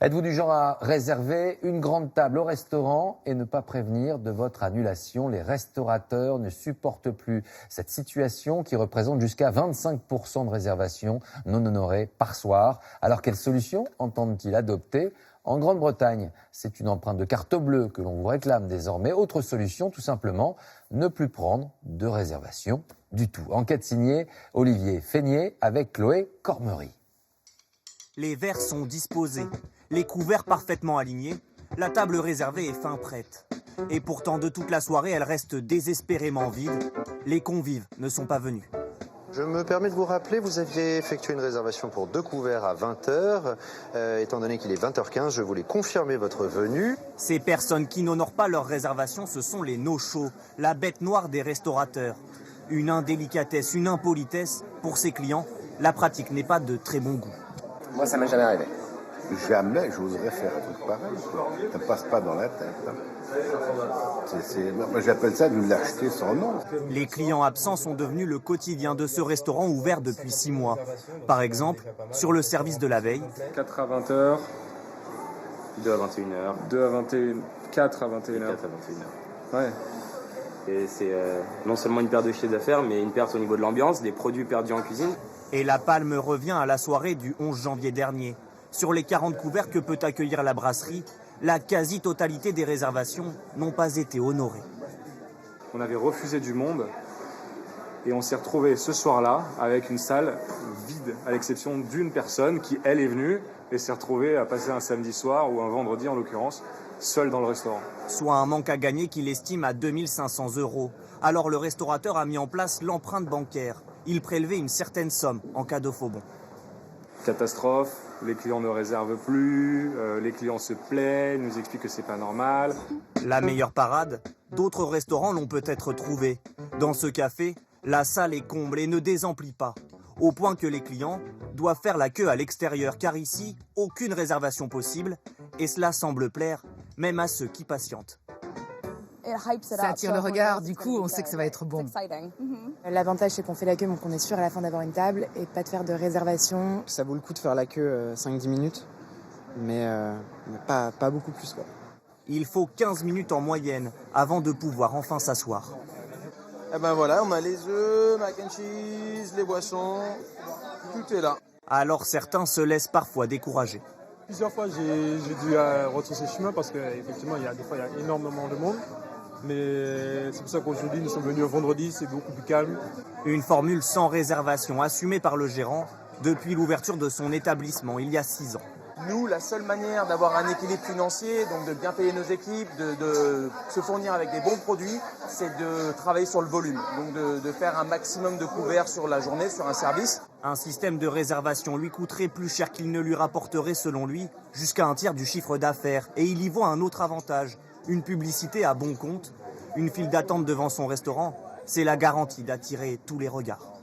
Êtes-vous du genre à réserver une grande table au restaurant et ne pas prévenir de votre annulation? Les restaurateurs ne supportent plus cette situation qui représente jusqu'à 25% de réservations non honorées par soir. Alors quelle solution entendent-ils adopter? En Grande-Bretagne, c'est une empreinte de carte bleue que l'on vous réclame désormais. Autre solution, tout simplement, ne plus prendre de réservation du tout. Enquête signée Olivier Feignet avec Chloé Cormery. Les verres sont disposés, les couverts parfaitement alignés, la table réservée est fin prête. Et pourtant, de toute la soirée, elle reste désespérément vide. Les convives ne sont pas venus. Je me permets de vous rappeler, vous aviez effectué une réservation pour 2 couverts à 20h. Étant donné qu'il est 20h15, je voulais confirmer votre venue. Ces personnes qui n'honorent pas leur réservation, ce sont les no-shows, la bête noire des restaurateurs. Une indélicatesse, une impolitesse. Pour ces clients, la pratique n'est pas de très bon goût. Moi, ça m'est jamais arrivé. Jamais j'oserais faire un truc pareil. Ça ne passe pas dans la tête. Moi, j'appelle ça de l'acheter sans nom. Les clients absents sont devenus le quotidien de ce restaurant ouvert depuis 6 mois. Par exemple, sur le service de la veille. 4 à 20h, 2 à 21h, 2 à 21h, 4 à 21h. 4 à 21h. Ouais. Et c'est non seulement une perte de chiffre d'affaires, mais une perte au niveau de l'ambiance, des produits perdus en cuisine. Et la palme revient à la soirée du 11 janvier dernier. Sur les 40 couverts que peut accueillir la brasserie, la quasi-totalité des réservations n'ont pas été honorées. On avait refusé du monde et on s'est retrouvé ce soir-là avec une salle vide, à l'exception d'une personne qui, elle, est venue et s'est retrouvée à passer un samedi soir ou un vendredi en l'occurrence, seule dans le restaurant. Soit un manque à gagner qu'il estime à 2 500 €. Alors le restaurateur a mis en place l'empreinte bancaire. Il prélevait une certaine somme en cas de faux bon. Catastrophe, les clients ne réservent plus, les clients se plaignent, nous expliquent que c'est pas normal. La meilleure parade, d'autres restaurants l'ont peut-être trouvé. Dans ce café, la salle est comble et ne désemplit pas. Au point que les clients doivent faire la queue à l'extérieur, car ici, aucune réservation possible. Et cela semble plaire même à ceux qui patientent. Ça attire le regard, du coup on sait que ça va être bon. L'avantage c'est qu'on fait la queue, donc on est sûr à la fin d'avoir une table et pas de faire de réservation. Ça vaut le coup de faire la queue 5-10 minutes, mais pas beaucoup plus, quoi. Il faut 15 minutes en moyenne avant de pouvoir enfin s'asseoir. Et ben voilà, on a les œufs, mac and cheese, les boissons, tout est là. Alors certains se laissent parfois décourager. Plusieurs fois j'ai dû retrousser chemin parce qu'effectivement il y a énormément de monde. Mais c'est pour ça qu'aujourd'hui nous sommes venus un vendredi, c'est beaucoup plus calme. Une formule sans réservation assumée par le gérant depuis l'ouverture de son établissement il y a 6 ans. Nous, la seule manière d'avoir un équilibre financier, donc de bien payer nos équipes, de se fournir avec des bons produits, c'est de travailler sur le volume. Donc de faire un maximum de couverts sur la journée, sur un service. Un système de réservation lui coûterait plus cher qu'il ne lui rapporterait selon lui, jusqu'à un tiers du chiffre d'affaires. Et il y voit un autre avantage, une publicité à bon compte. Une file d'attente devant son restaurant, c'est la garantie d'attirer tous les regards.